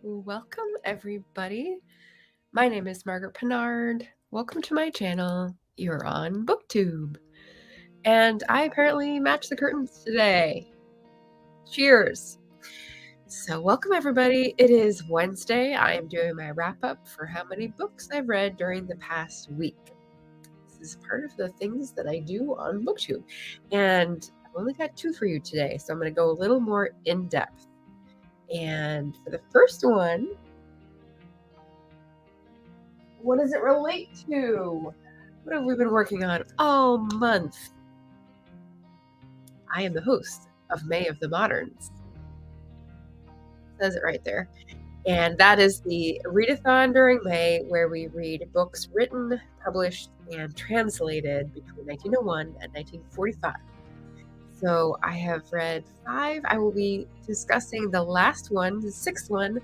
Welcome, everybody. My name is Margaret Pinard. Welcome to my channel. You're on BookTube. And I apparently matched the curtains today. Cheers. So, welcome, everybody. It is Wednesday. I am doing my wrap up for how many books I've read during the past week. This is part of the things that I do on BookTube. And I've only got 2 for you today, so I'm going to go a little more in depth. And for the first one, what does it relate to? What have we been working on all month? I am the host of May of the Moderns. It says it right there. And that is the readathon during May, where we read books written, published, and translated between 1901 and 1945. So I have read 5. I will be discussing the last one, the 6th one,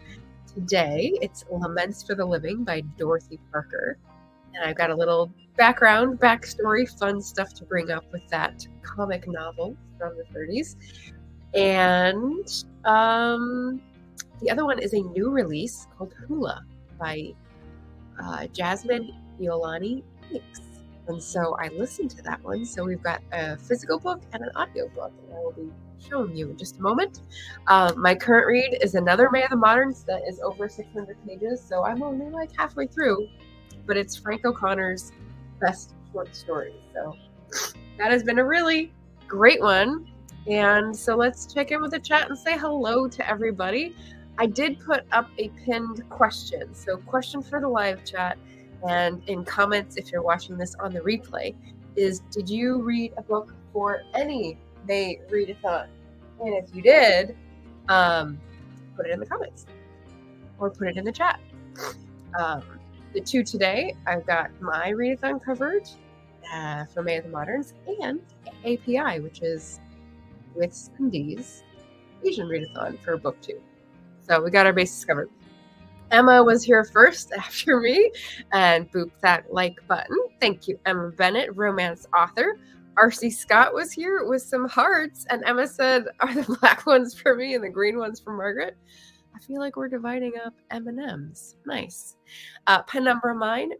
today. It's Laments for the Living by Dorothy Parker. And I've got a little backstory, fun stuff to bring up with that comic novel from the 30s. And the other one is a new release called Hula by Jasmine Iolani Hicks. And so I listened to that one. So we've got a physical book and an audio book, and I will be showing you in just a moment. My current read is another May of the Moderns that is over 600 pages, so I'm only like halfway through, but it's Frank O'Connor's best short story. So that has been a really great one. And so let's check in with the chat and say hello to everybody. I did put up a pinned question. So question for the live chat and in comments if you're watching this on the replay is, did you read a book for any May readathon? And if you did, put it in the comments or put it in the chat. The 2 today, I've got my readathon covered for May of the Moderns and API, which is with Cindy's Asian readathon for book 2. So we got our bases covered. Emma was here first after me and booped that like button. Thank you, Emma Bennett, romance author. R.C. Scott was here with some hearts, and Emma said, are the black ones for me and the green ones for Margaret? I feel like we're dividing up M&Ms. Nice. Penumbra mine,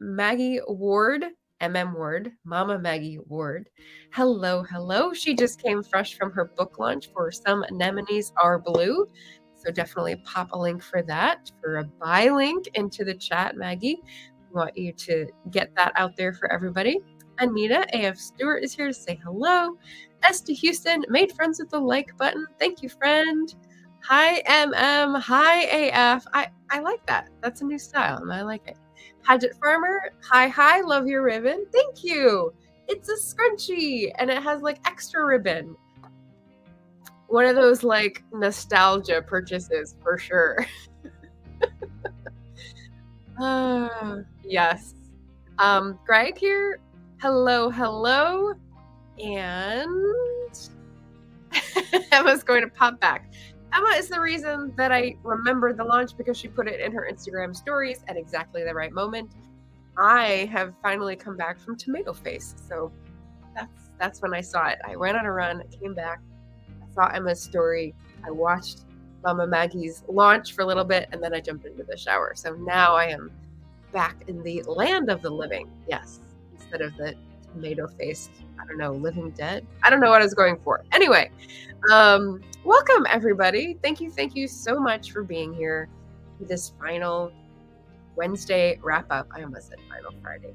Maggie Ward, MM Ward, Mama Maggie Ward. Hello. She just came fresh from her book launch for Some Anemones Are Blue. So definitely pop a link for that, for a buy link into the chat, Maggie. We want you to get that out there for everybody. Anita A.F. Stewart is here to say hello. Esty Houston made friends with the like button. Thank you, friend. Hi, MM. Hi, AF. I like that. That's a new style, and I like it. Paget Farmer. Hi. Love your ribbon. Thank you. It's a scrunchie, and it has like extra ribbon. One of those like nostalgia purchases for sure. Yes. Greg here. Hello. And Emma's going to pop back. Emma is the reason that I remembered the launch because she put it in her Instagram stories at exactly the right moment. I have finally come back from Tomato Face, so that's when I saw it. I went on a run, came back, I saw Emma's story, I watched Mama Maggie's launch for a little bit, and then I jumped into the shower. So now I am back in the land of the living, yes, instead of the tomato-faced, I don't know, living dead. I don't know what I was going for. Anyway, welcome everybody. Thank you so much for being here for this final Wednesday wrap-up. I almost said final Friday.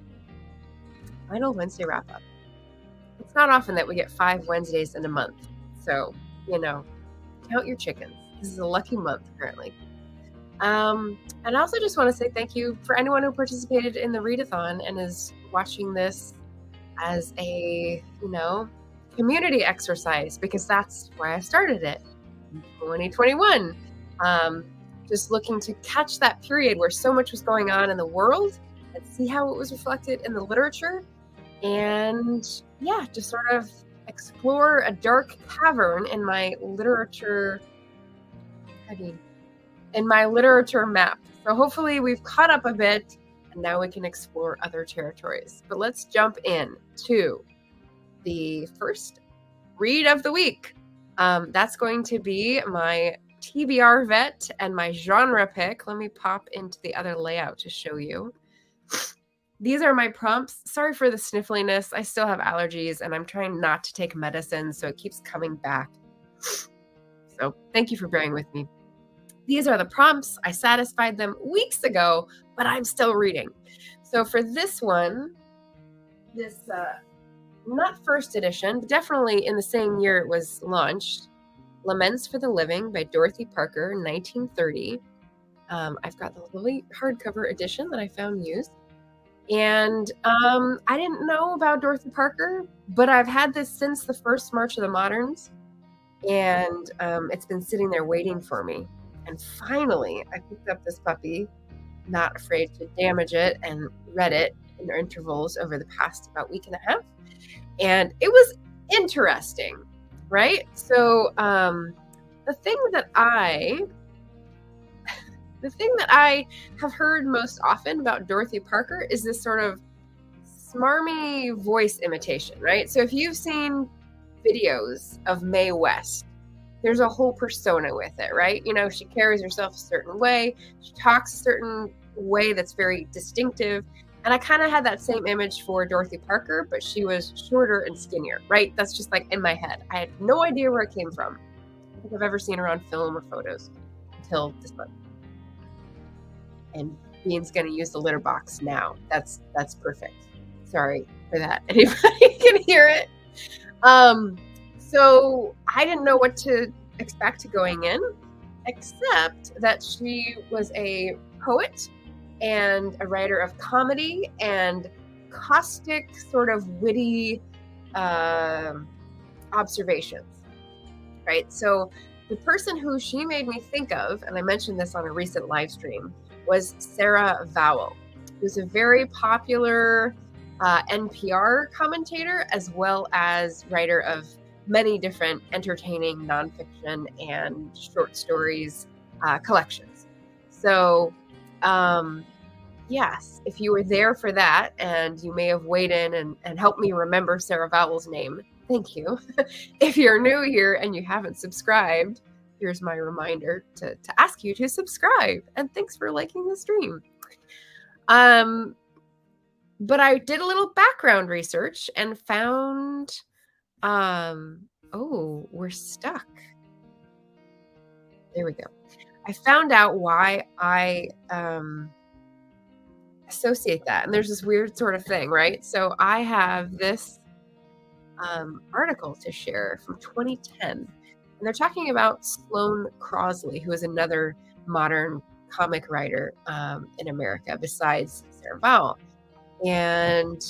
Final Wednesday wrap-up. It's not often that we get 5 Wednesdays in a month. So, count your chickens. This is a lucky month currently. And I also just want to say thank you for anyone who participated in the readathon and is watching this as a, community exercise, because that's why I started it in 2021. Just looking to catch that period where so much was going on in the world and see how it was reflected in the literature. And yeah, just sort of explore a dark cavern in my literature map. So hopefully we've caught up a bit and now we can explore other territories. But let's jump in to the first read of the week. That's going to be my TBR vet and my genre pick. Let me pop into the other layout to show you. These are my prompts. Sorry for the sniffliness. I still have allergies and I'm trying not to take medicine, so it keeps coming back. So thank you for bearing with me. These are the prompts. I satisfied them weeks ago, but I'm still reading. So for this one, this, not first edition, but definitely in the same year it was launched, Laments for the Living by Dorothy Parker, 1930. I've got the lovely hardcover edition that I found used. And I didn't know about Dorothy Parker, but I've had this since the first March of the Moderns, and it's been sitting there waiting for me. And finally, I picked up this puppy, not afraid to damage it, and read it in intervals over the past about week and a half. And it was interesting, right? So the thing that I have heard most often about Dorothy Parker is this sort of smarmy voice imitation, right? So if you've seen videos of Mae West, there's a whole persona with it, right? You know, she carries herself a certain way, she talks a certain way that's very distinctive. And I kind of had that same image for Dorothy Parker, but she was shorter and skinnier, right? That's just like in my head. I had no idea where it came from. I don't think I've ever seen her on film or photos until this month. And Bean's going to use the litter box now. That's perfect. Sorry for that. Anybody can hear it. So I didn't know what to expect going in, except that she was a poet and a writer of comedy and caustic, sort of witty observations, right? So the person who she made me think of, and I mentioned this on a recent live stream, was Sarah Vowell, who's a very popular NPR commentator, as well as writer of many different entertaining nonfiction and short stories collections. So yes, if you were there for that, and you may have weighed in and helped me remember Sarah Vowell's name, thank you. If you're new here and you haven't subscribed, here's my reminder to ask you to subscribe. And thanks for liking the stream. But I did a little background research and found, oh, we're stuck. There we go. I found out why I associate that. And there's this weird sort of thing, right? So I have this article to share from 2010. And they're talking about Sloane Crosley, who is another modern comic writer in America besides Sarah Vowell. And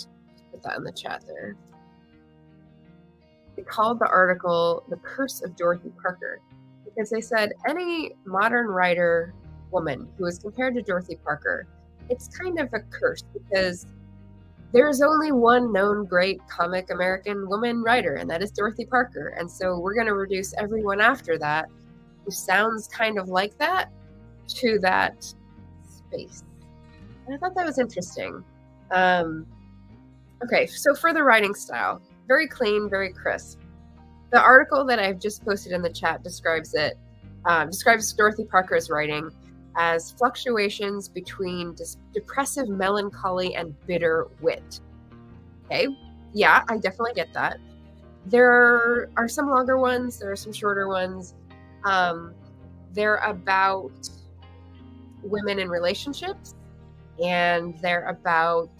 put that in the chat there. They called the article "The Curse of Dorothy Parker" because they said any modern writer woman who is compared to Dorothy Parker, it's kind of a curse because there's only one known great comic American woman writer, and that is Dorothy Parker. And so we're going to reduce everyone after that who sounds kind of like that to that space. And I thought that was interesting. Okay, so for the writing style, very clean, very crisp. The article that I've just posted in the chat describes Dorothy Parker's writing as fluctuations between depressive melancholy and bitter wit. Okay, yeah, I definitely get that. There are some longer ones, there are some shorter ones. They're about women in relationships, and they're about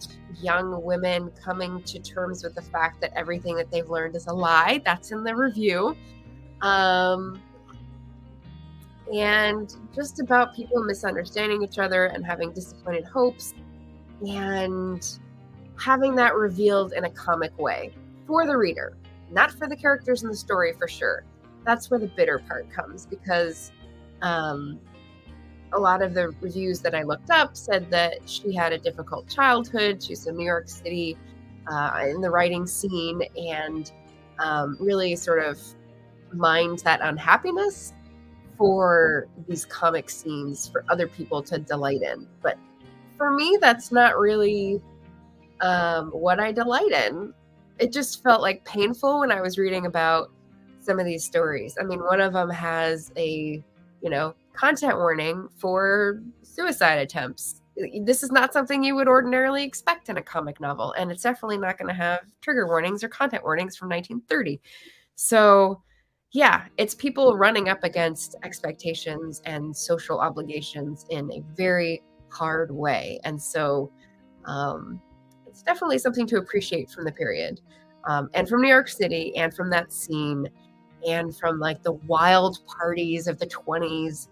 young women coming to terms with the fact that everything that they've learned is a lie. That's in the review. And just about people misunderstanding each other and having disappointed hopes and having that revealed in a comic way for the reader, not for the characters in the story for sure. That's where the bitter part comes, because a lot of the reviews that I looked up said that she had a difficult childhood. She's in New York City in the writing scene, and really sort of mined that unhappiness for these comic scenes for other people to delight in. But for me, that's not really what I delight in. It just felt like painful when I was reading about some of these stories. I mean, one of them has a content warning for suicide attempts. This is not something you would ordinarily expect in a comic novel, and it's definitely not going to have trigger warnings or content warnings from 1930. So, yeah, it's people running up against expectations and social obligations in a very hard way. And so, it's definitely something to appreciate from the period, and from New York City, and from that scene, and from like the wild parties of the 20s.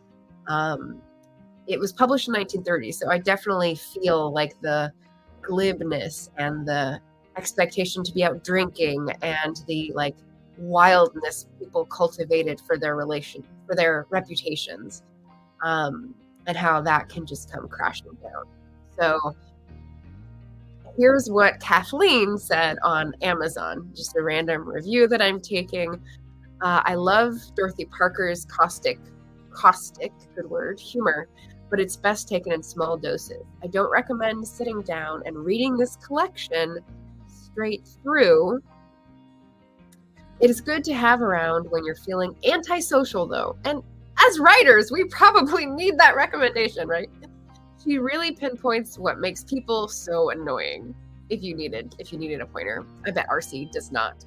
It was published in 1930, so I definitely feel like the glibness and the expectation to be out drinking and the like wildness people cultivated for their reputations, and how that can just come crashing down. So here's what Kathleen said on Amazon, just a random review that I'm taking. I love Dorothy Parker's caustic, good word, humor, but it's best taken in small doses. I don't recommend sitting down and reading this collection straight through. It is good to have around when you're feeling antisocial, though. And as writers, we probably need that recommendation, right? She really pinpoints what makes people so annoying. If you needed a pointer, I bet RC does not.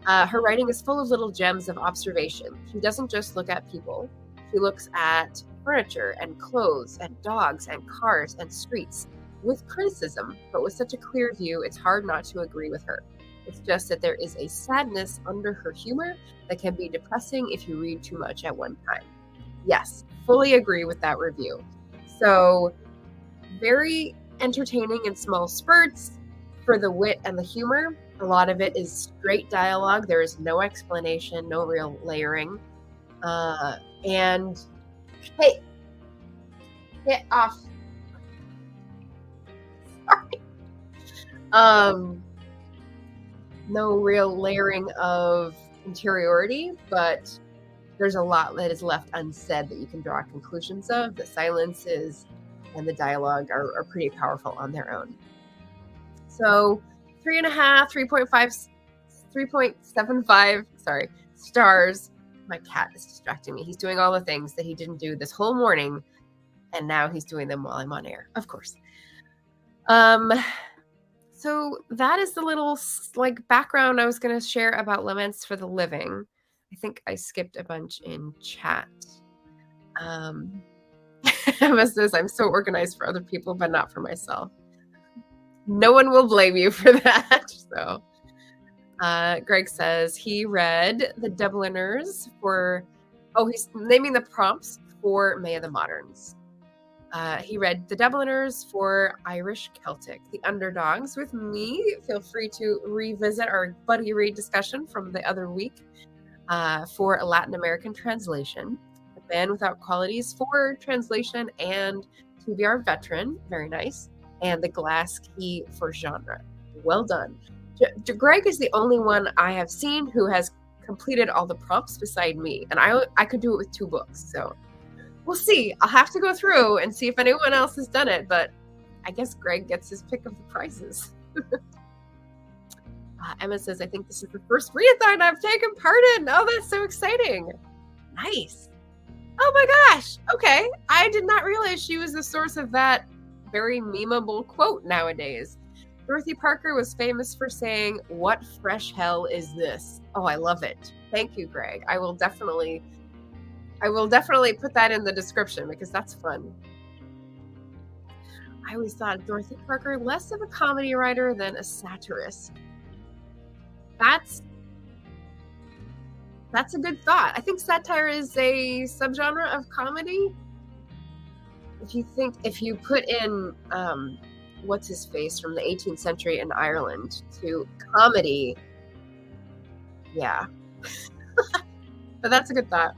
Her writing is full of little gems of observation. She doesn't just look at people. She looks at furniture and clothes and dogs and cars and streets with criticism, but with such a clear view, it's hard not to agree with her. It's just that there is a sadness under her humor that can be depressing if you read too much at one time. Yes, fully agree with that review. So, very entertaining in small spurts for the wit and the humor. A lot of it is straight dialogue. There is no explanation, no real layering. And hey, get off. Sorry. No real layering of interiority, but there's a lot that is left unsaid that you can draw conclusions of. The silences and the dialogue are pretty powerful on their own. So 3.75 stars. My cat is distracting me. He's doing all the things that he didn't do this whole morning, and now he's doing them while I'm on air, of course. So that is the little like background I was going to share about Laments for the Living. I think I skipped a bunch in chat. Emma says, I'm so organized for other people, but not for myself. No one will blame you for that. So Greg says he read The Dubliners he's naming the prompts for May of the Moderns. He read The Dubliners for Irish Celtic, The Underdogs with me. Feel free to revisit our buddy read discussion from the other week for a Latin American translation. The Man Without Qualities for translation and TBR Veteran, very nice. And The Glass Key for genre. Well done. Greg is the only one I have seen who has completed all the prompts beside me, and I could do it with 2 books, so we'll see. I'll have to go through and see if anyone else has done it, but I guess Greg gets his pick of the prizes. Emma says, I think this is the first readathon I've taken part in. Oh, that's so exciting. Nice. Oh my gosh. Okay. I did not realize she was the source of that very memeable quote nowadays. Dorothy Parker was famous for saying, "What fresh hell is this?" Oh, I love it. Thank you, Greg. I will definitely put that in the description because that's fun. I always thought Dorothy Parker less of a comedy writer than a satirist. That's a good thought. I think satire is a subgenre of comedy. If you put in what's his face from the 18th century in Ireland to comedy, yeah. But that's a good thought.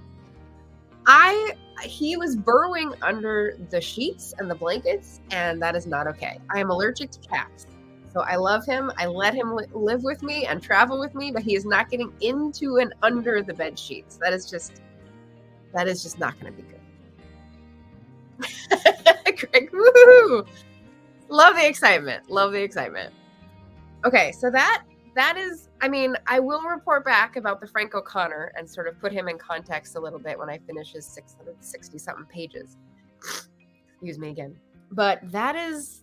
He was burrowing under the sheets and the blankets, and that is not okay. I am allergic to cats. So I love him. I let him live with me and travel with me, but he is not getting into and under the bed sheets. That is just not going to be good. Greg, woohoo! Love the excitement. Okay, so that that is, I mean, I will report back about the Frank O'Connor and sort of put him in context a little bit when I finish his 660 something pages. Excuse me again. But that is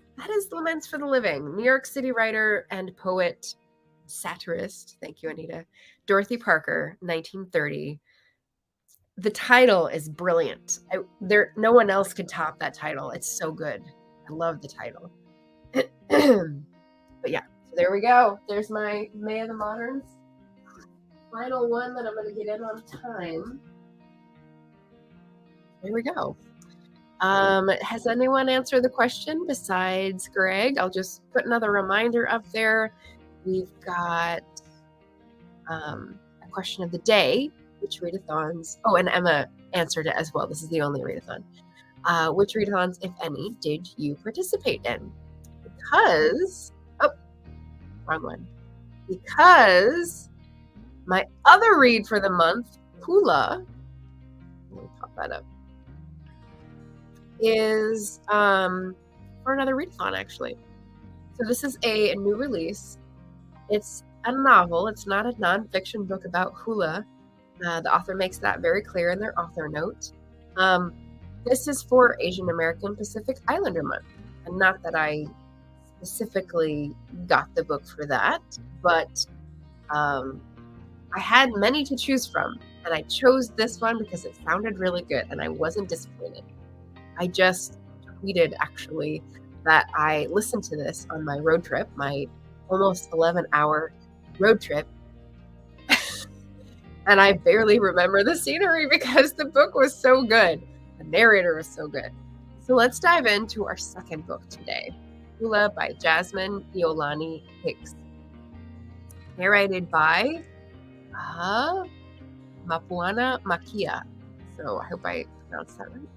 Laments for the Living. New York City writer and poet, satirist, thank you, Anita, Dorothy Parker, 1930. The title is brilliant. No one else could top that title. It's so good. I love the title. But yeah, so there we go. There's my May of the Moderns. Final one that I'm going to get in on time. There we go. Has anyone answered the question besides Greg? I'll just put another reminder up there. We've got a question of the day, which readathons, and Emma answered it as well. This is the only readathon. Which readathons, if any, did you participate in? Because, wrong one. Because my other read for the month, Hula, let me pop that up, is for another readathon, actually. So this is a new release. It's a novel. It's not a nonfiction book about hula. The author makes that very clear in their author note. This is for Asian American Pacific Islander Month. And not that I specifically got the book for that, but I had many to choose from. And I chose this one because it sounded really good and I wasn't disappointed. I just tweeted, actually, that I listened to this on my road trip, my almost 11-hour road trip. And I barely remember the scenery because the book was so good. The narrator was so good. So let's dive into our second book today, Hula by Jasmine Iolani Hicks. Narrated by Mapuana Makia. So I hope I pronounced that right.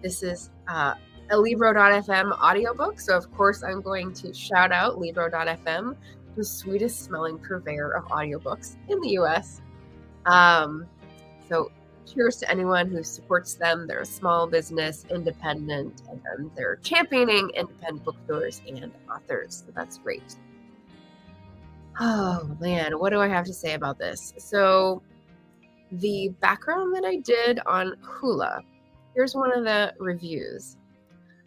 This is a Libro.fm audiobook. So of course I'm going to shout out Libro.fm, the sweetest smelling purveyor of audiobooks in the US. So cheers to anyone who supports them. They're a small business, independent, and they're championing independent bookstores and authors. So that's great. Oh man, what do I have to say about this? So the background that I did on Hula, here's one of the reviews.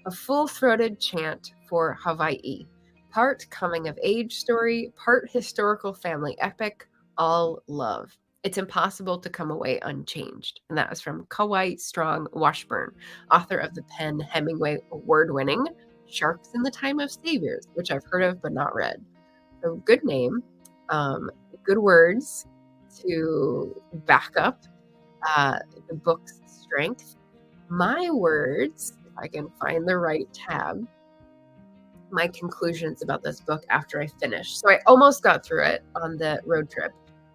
A full-throated chant for Hawaii. Part coming-of-age story, part historical family epic, all love. It's impossible to come away unchanged. And that was from Kauai Strong Washburn, author of the Penn Hemingway award-winning Sharks in the Time of Saviors, which I've heard of but not read. So good name, good words to back up the book's strength. My words, if I can find the right tab, my conclusions about this book after I finished. So I almost got through it on the road trip.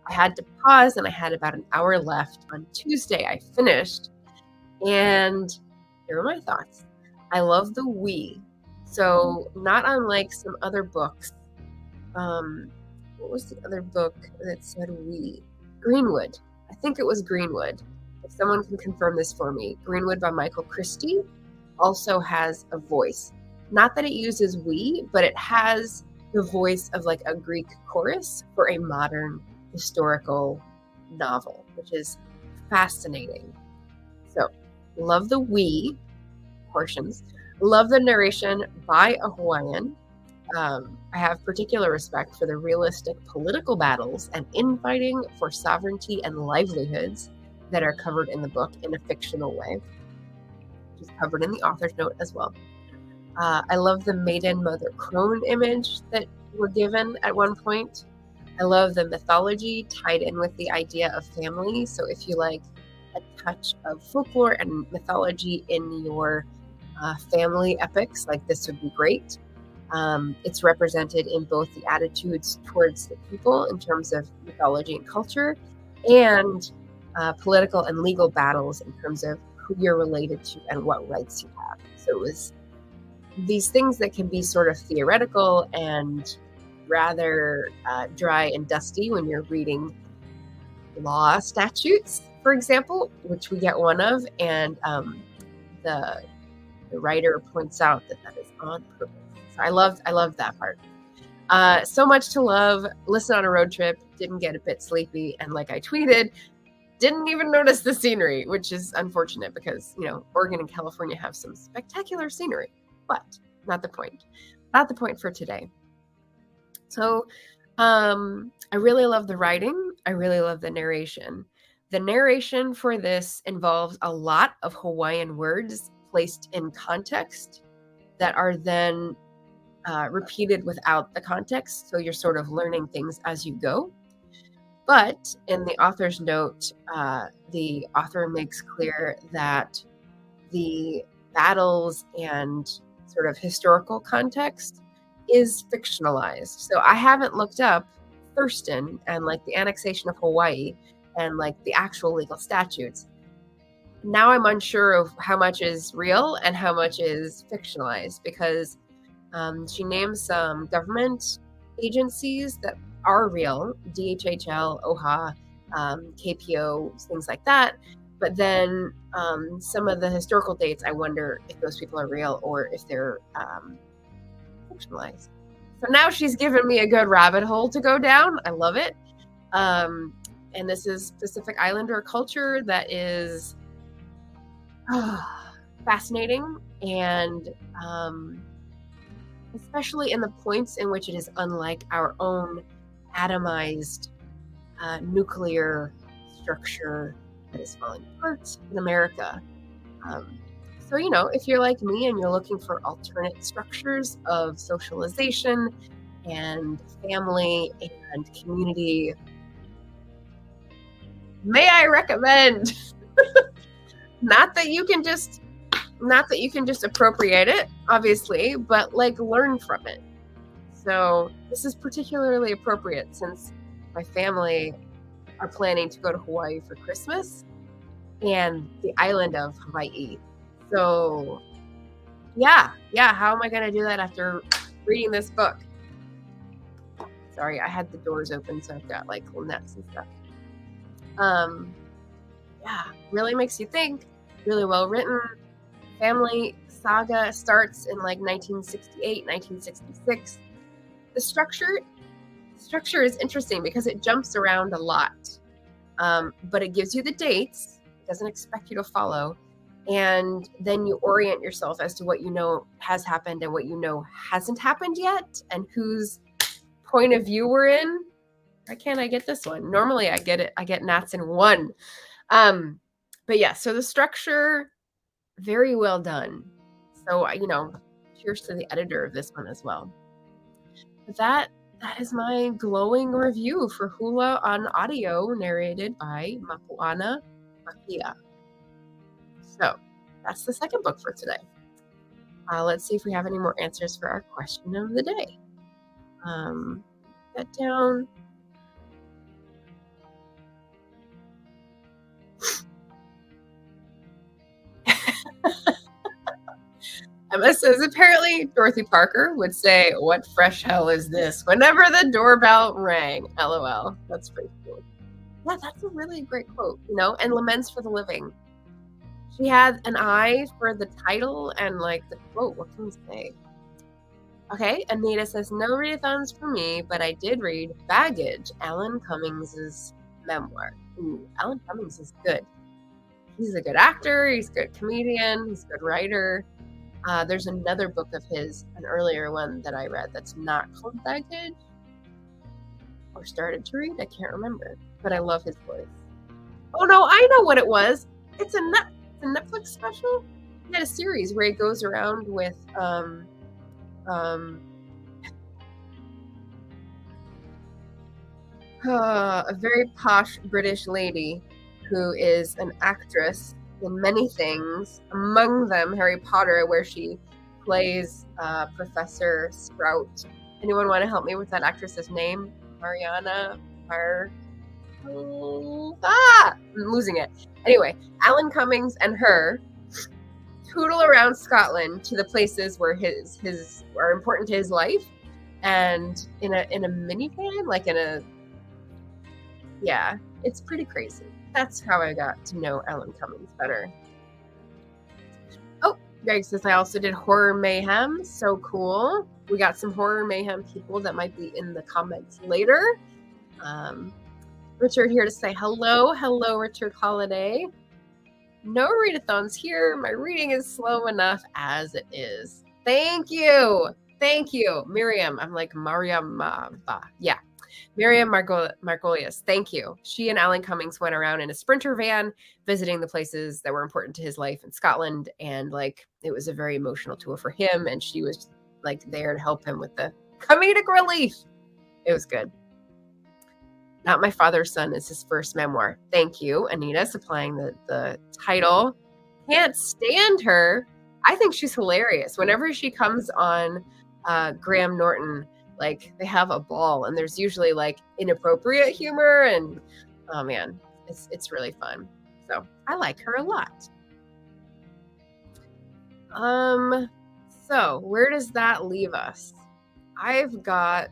I had to pause and I had about an hour left. On Tuesday, I finished. And here are my thoughts. I love the we. So not unlike some other books. What was the other book that said we? Greenwood. I think it was Greenwood. If someone can confirm this for me. Greenwood by Michael Christie also has a voice. Not that it uses we, but it has the voice of like a Greek chorus for a modern historical novel, which is fascinating. So, love the we portions. Love the narration by a Hawaiian. I have particular respect for the realistic political battles and infighting for sovereignty and livelihoods that are covered in the book in a fictional way, which is covered in the author's note as well. I love the maiden mother crone image that we're given at one point. I love the mythology tied in with the idea of family. So if you like a touch of folklore and mythology in your family epics, like this would be great. It's represented in both the attitudes towards the people in terms of mythology and culture, and political and legal battles in terms of who you're related to and what rights you have. So it was these things that can be sort of theoretical and rather dry and dusty when you're reading law statutes, for example, which we get one of, and the writer points out that that is on purpose. So I love that part. So much to love. Listen on a road trip. Didn't get a bit sleepy. And like I tweeted, didn't even notice the scenery, which is unfortunate because, Oregon and California have some spectacular scenery, but not the point. Not the point for today. So I really love the writing. I really love the narration. The narration for this involves a lot of Hawaiian words placed in context that are then repeated without the context. So you're sort of learning things as you go. But in the author's note, the author makes clear that the battles and sort of historical context is fictionalized. So I haven't looked up Thurston and like the annexation of Hawaii and like the actual legal statutes. Now I'm unsure of how much is real and how much is fictionalized because she names some government agencies that are real, DHHL, OHA, KPO, things like that. But then some of the historical dates, I wonder if those people are real or if they're fictionalized. So now she's given me a good rabbit hole to go down. I love it. And this is Pacific Islander culture that is fascinating, and especially in the points in which it is unlike our own atomized nuclear structure that is falling apart in America. So, if you're like me and you're looking for alternate structures of socialization and family and community, may I recommend not that you can just appropriate it, obviously, but like learn from it. So this is particularly appropriate since my family are planning to go to Hawaii for Christmas and the island of Hawaii. So yeah, how am I going to do that after reading this book? Sorry, I had the doors open, so I've got like little nets and stuff. Really makes you think, really well written. Family saga starts in like 1968, 1966. The structure is interesting because it jumps around a lot, but it gives you the dates. It doesn't expect you to follow, and then you orient yourself as to what you know has happened and what you know hasn't happened yet, and whose point of view we're in. Why can't I get this one? Normally I get it. I get Nats in one. But yeah, so the structure, very well done. So, cheers to the editor of this one as well. But that is my glowing review for Hula on Audio, narrated by Mapuana Makia. So that's the second book for today. Let's see if we have any more answers for our question of the day. That down. Emma says, apparently Dorothy Parker would say, "What fresh hell is this?" whenever the doorbell rang. LOL. That's pretty cool. Yeah, that's a really great quote, and laments for the living. She had an eye for the title and like the quote. What can we say? Okay, Anita says, no readathons for me, but I did read Baggage, Alan Cummings' memoir. Ooh, Alan Cummings is good. He's a good actor, he's a good comedian, he's a good writer. There's another book of his, an earlier one that I read that's not called Baggage, or started to read, I can't remember, but I love his voice. Oh no, I know what it was. It's a Netflix special. He had a series where he goes around with a very posh British lady who is an actress in many things, among them Harry Potter, where she plays Professor Sprout. Anyone want to help me with that actress's name? Mariana I'm losing it. Anyway, Alan Cummings and her tootle around Scotland to the places where his are important to his life, and in a minivan, like it's pretty crazy. That's how I got to know Alan Cummings better. Oh, Greg says, I also did Horror Mayhem. So cool. We got some horror mayhem people that might be in the comments later. Richard here to say hello. Hello, Richard Holiday. No readathons here. My reading is slow enough as it is. Thank you. Thank you, Miriam. I'm like Mariam. Yeah. Miriam Margolius, thank you. She and Alan Cummings went around in a Sprinter van visiting the places that were important to his life in Scotland. And like, it was a very emotional tour for him. And she was like there to help him with the comedic relief. It was good. Not My Father's Son is his first memoir. Thank you, Anita, supplying the title. Can't stand her. I think she's hilarious. Whenever she comes on Graham Norton, like they have a ball, and there's usually like inappropriate humor, and oh man, it's really fun. So I like her a lot. So where does that leave us? I've got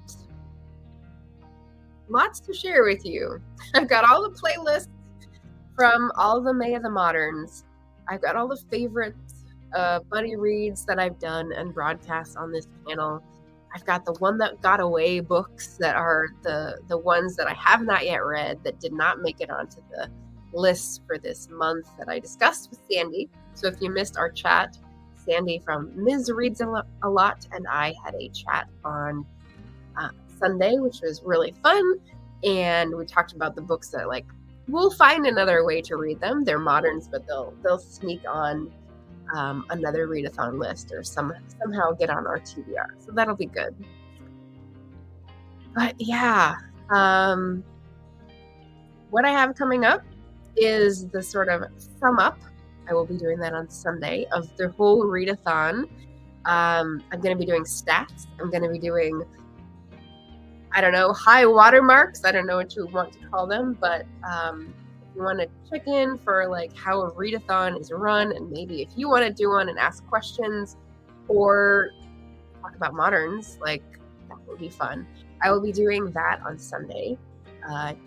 lots to share with you. I've got all the playlists from all the May of the Moderns. I've got all the favorite buddy reads that I've done and broadcast on this channel. I've got the One That Got Away books that are the ones that I have not yet read that did not make it onto the list for this month that I discussed with Sandy. So if you missed our chat, Sandy from Ms. Reads a Lot and I had a chat on Sunday, which was really fun. And we talked about the books that like, we'll find another way to read them. They're moderns, but they'll sneak on another readathon list or somehow get on our TBR. So that'll be good. But yeah, what I have coming up is the sort of sum up. I will be doing that on Sunday of the whole readathon. I'm going to be doing stats. I'm going to be doing, I don't know, high watermarks. I don't know what you want to call them, but if you want to check in for like how a readathon is run, and maybe if you want to do one and ask questions or talk about moderns, like that would be fun. I will be doing that on Sunday,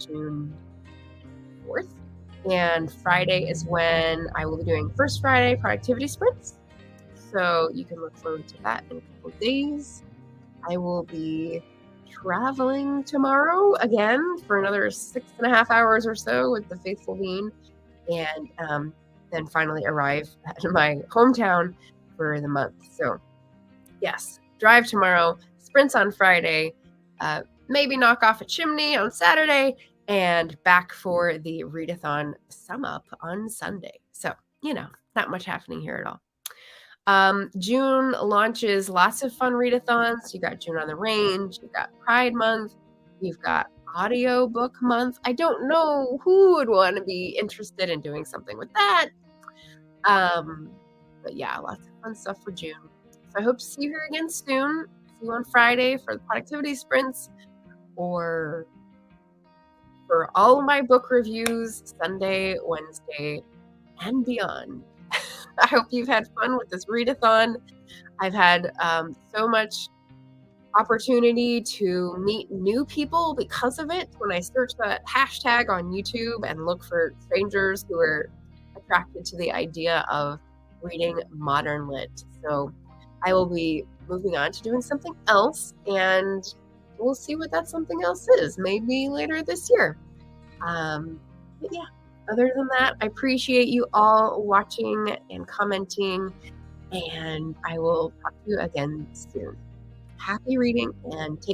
June 4th. And Friday is when I will be doing First Friday productivity sprints. So you can look forward to that in a couple of days. I will be traveling tomorrow again for another 6.5 hours or so with the Faithful Bean, and then finally arrive at my hometown for the month. So yes, drive tomorrow, sprints on Friday, maybe knock off a chimney on Saturday, and back for the readathon sum up on Sunday. So, you know, not much happening here at all. June launches lots of fun readathons. You got June on the Range, you got Pride Month, you've got Audiobook Month. I don't know who would want to be interested in doing something with that. But yeah, lots of fun stuff for June. So I hope to see you here again soon. See you on Friday for the productivity sprints, or for all of my book reviews, Sunday, Wednesday, and beyond. I hope you've had fun with this readathon. I've had so much opportunity to meet new people because of it. When I search that hashtag on YouTube and look for strangers who are attracted to the idea of reading modern lit. So I will be moving on to doing something else, and we'll see what that something else is, maybe later this year. But yeah, other than that, I appreciate you all watching and commenting, and I will talk to you again soon. Happy reading, and take